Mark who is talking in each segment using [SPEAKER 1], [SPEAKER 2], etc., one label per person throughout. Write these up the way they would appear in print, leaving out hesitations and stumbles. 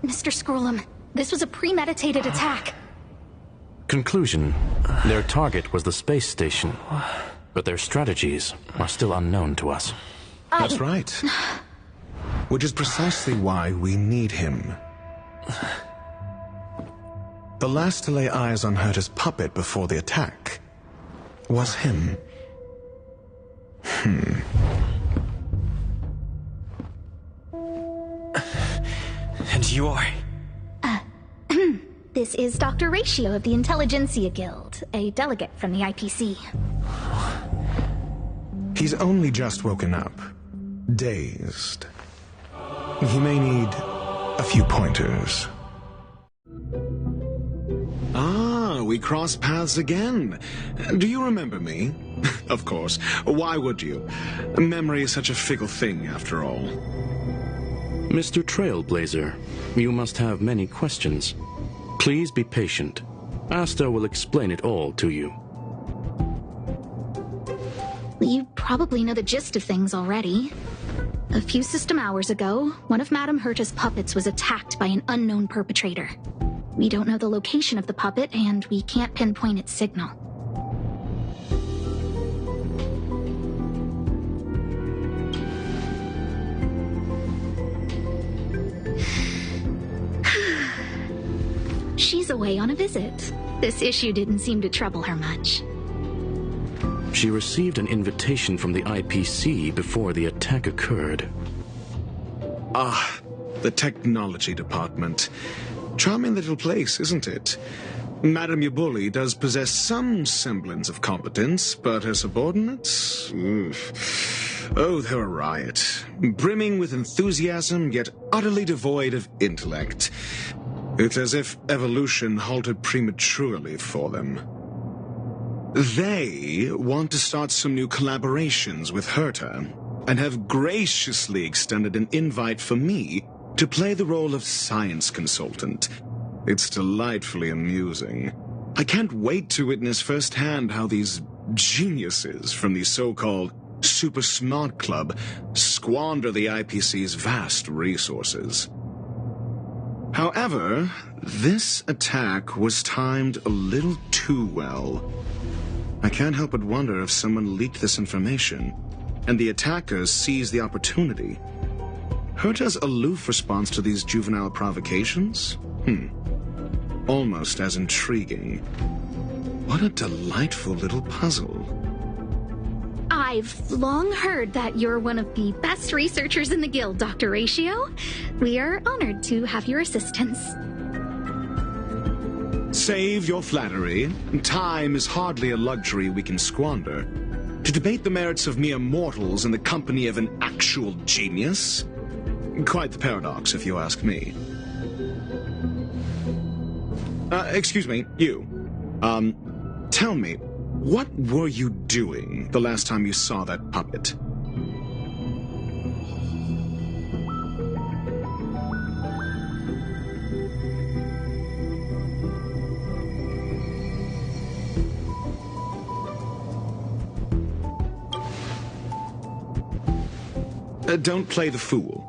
[SPEAKER 1] Mr. Scrollum, this was a premeditated attack.
[SPEAKER 2] Conclusion: their target was the space station, but their strategies are still unknown to us.
[SPEAKER 3] That's right. Which is precisely why we need him. The last to lay eyes on Herta's puppet before the attack was him.
[SPEAKER 4] And you are?
[SPEAKER 1] This is Dr. Ratio of the Intelligentsia Guild, a delegate from the IPC.
[SPEAKER 3] He's only just woken up, dazed. He may need a few pointers. Ah, we crossed paths again. Do you remember me? Of course. Why would you? Memory is such a fickle thing, after all.
[SPEAKER 2] Mr. Trailblazer, you must have many questions. Please be patient. Asta will explain it all to you.
[SPEAKER 1] You probably know the gist of things already. A few system hours ago, one of Madame Herta's puppets was attacked by an unknown perpetrator. We don't know the location of the puppet, and we can't pinpoint its signal. She's away on a visit. This issue didn't seem to trouble her much.
[SPEAKER 2] She received an invitation from the IPC before the attack occurred.
[SPEAKER 3] Ah, the technology department. Charming little place, isn't it? Madame Yabuli does possess some semblance of competence, but her subordinates? Oof. Oh, they're a riot. Brimming with enthusiasm, yet utterly devoid of intellect. It's as if evolution halted prematurely for them. They want to start some new collaborations with Herta, and have graciously extended an invite for me to play the role of science consultant. It's delightfully amusing. I can't wait to witness firsthand how these geniuses from the so-called Super Smart Club squander the IPC's vast resources. However, this attack was timed a little too well. I can't help but wonder if someone leaked this information, and the attackers seized the opportunity. Herta's aloof response to these juvenile provocations? Almost as intriguing. What a delightful little puzzle.
[SPEAKER 1] I've long heard that you're one of the best researchers in the guild, Dr. Ratio. We are honored to have your assistance.
[SPEAKER 3] Save your flattery. Time is hardly a luxury we can squander. To debate the merits of mere mortals in the company of an actual genius? Quite the paradox, if you ask me. Excuse me, you. Tell me, what were you doing the last time you saw that puppet? Don't play the fool.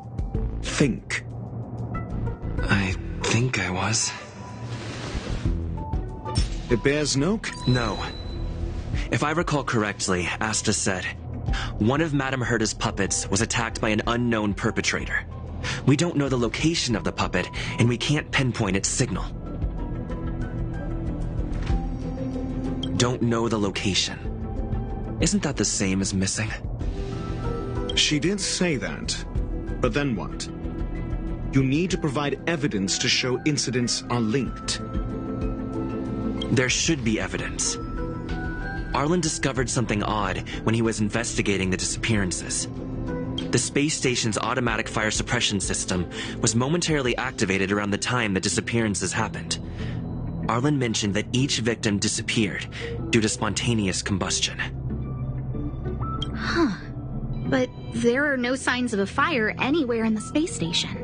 [SPEAKER 3] Think.
[SPEAKER 4] I think I was.
[SPEAKER 3] It bears no...
[SPEAKER 4] No. If I recall correctly, Asta said, one of Madame Herta's puppets was attacked by an unknown perpetrator. We don't know the location of the puppet, and we can't pinpoint its signal. Don't know the location. Isn't that the same as missing?
[SPEAKER 3] She did say that. But then what? You need to provide evidence to show incidents are linked.
[SPEAKER 4] There should be evidence. Arlen discovered something odd when he was investigating the disappearances. The space station's automatic fire suppression system was momentarily activated around the time the disappearances happened. Arlen mentioned that each victim disappeared due to spontaneous combustion.
[SPEAKER 1] Huh. But there are no signs of a fire anywhere in the space station.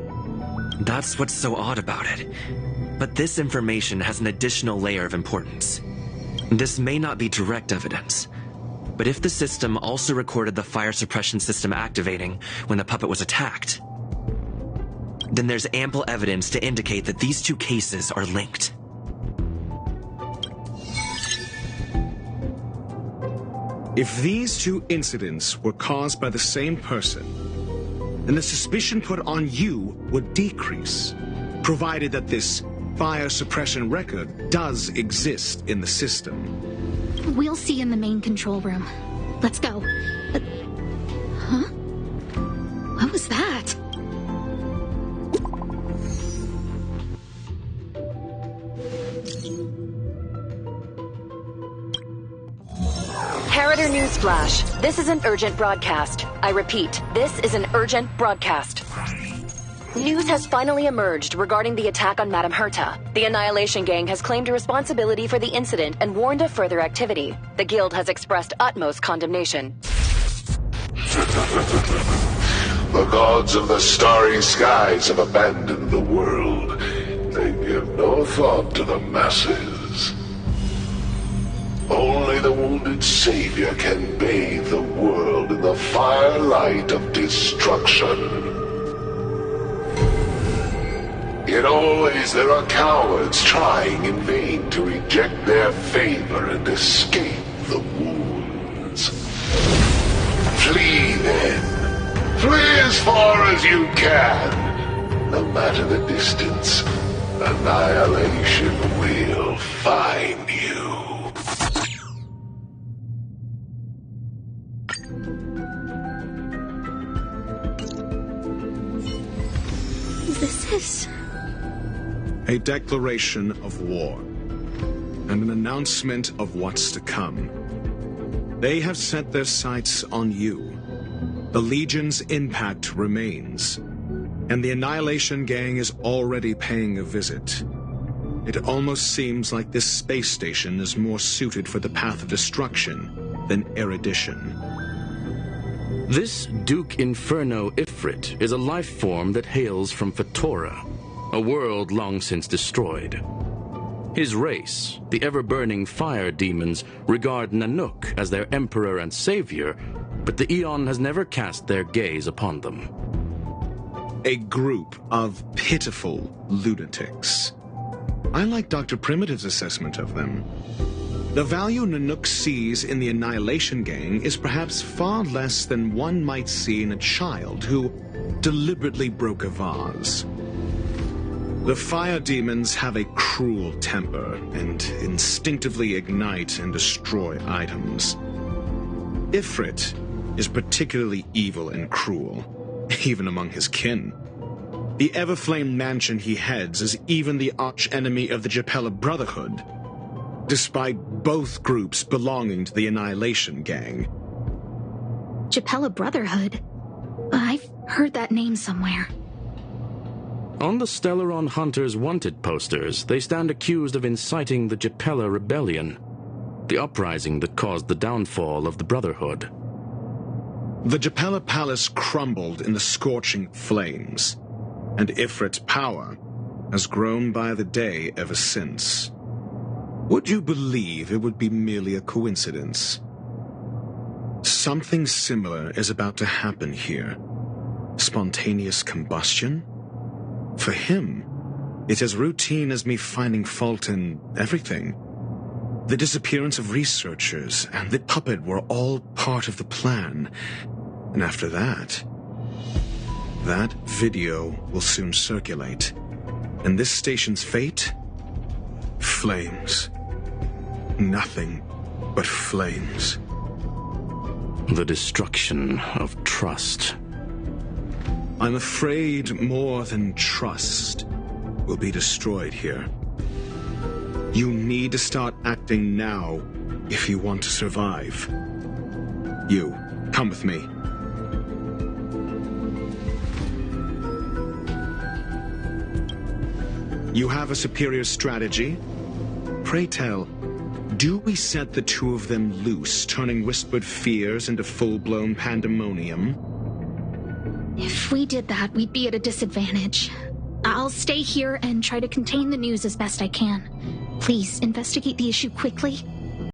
[SPEAKER 4] That's what's so odd about it. But this information has an additional layer of importance. This may not be direct evidence, but if the system also recorded the fire suppression system activating when the puppet was attacked, then there's ample evidence to indicate that these two cases are linked.
[SPEAKER 3] If these two incidents were caused by the same person, then the suspicion put on you would decrease, provided that this fire suppression record does exist in the system.
[SPEAKER 1] We'll see in the main control room. Let's go. Huh? What was that?
[SPEAKER 5] Herta Newsflash. This is an urgent broadcast. I repeat, this is an urgent broadcast. News has finally emerged regarding the attack on Madame Herta. The Annihilation Gang has claimed responsibility for the incident and warned of further activity. The Guild has expressed utmost condemnation.
[SPEAKER 6] The gods of the starry skies have abandoned the world. They give no thought to the masses. Only the wounded savior can bathe the world in the firelight of destruction. Yet always there are cowards trying in vain to reject their favor and escape the wounds. Flee then. Flee as far as you can. No matter the distance, annihilation will find you.
[SPEAKER 1] This is...
[SPEAKER 3] A declaration of war, and an announcement of what's to come. They have set their sights on you. The Legion's impact remains, and the Annihilation Gang is already paying a visit. It almost seems like this space station is more suited for the path of destruction than erudition.
[SPEAKER 2] This Duke Inferno Ifrit is a life form that hails from Fatora, a world long since destroyed. His race, the ever-burning fire demons, regard Nanook as their emperor and savior, but the Eon has never cast their gaze upon them.
[SPEAKER 3] A group of pitiful lunatics. I like Dr. Primitive's assessment of them. The value Nanook sees in the Annihilation Gang is perhaps far less than one might see in a child who deliberately broke a vase. The fire demons have a cruel temper and instinctively ignite and destroy items. Ifrit is particularly evil and cruel, even among his kin. The Everflame mansion he heads is even the arch-enemy of the Japella Brotherhood, despite both groups belonging to the Annihilation Gang.
[SPEAKER 1] Japella Brotherhood? I've heard that name somewhere.
[SPEAKER 2] On the Stellaron Hunters Wanted posters, they stand accused of inciting the Japella Rebellion, the uprising that caused the downfall of the Brotherhood.
[SPEAKER 3] The Japella Palace crumbled in the scorching flames, and Ifrit's power has grown by the day ever since. Would you believe it would be merely a coincidence? Something similar is about to happen here. Spontaneous combustion? For him, it's as routine as me finding fault in everything. The disappearance of researchers and the puppet were all part of the plan. And after that video will soon circulate. And this station's fate? Flames. Nothing but flames.
[SPEAKER 2] The destruction of trust.
[SPEAKER 3] I'm afraid more than trust will be destroyed here. You need to start acting now if you want to survive. You, come with me. You have a superior strategy? Pray tell, do we set the two of them loose, turning whispered fears into full-blown pandemonium?
[SPEAKER 1] If we did that, we'd be at a disadvantage. I'll stay here and try to contain the news as best I can. Please, investigate the issue quickly.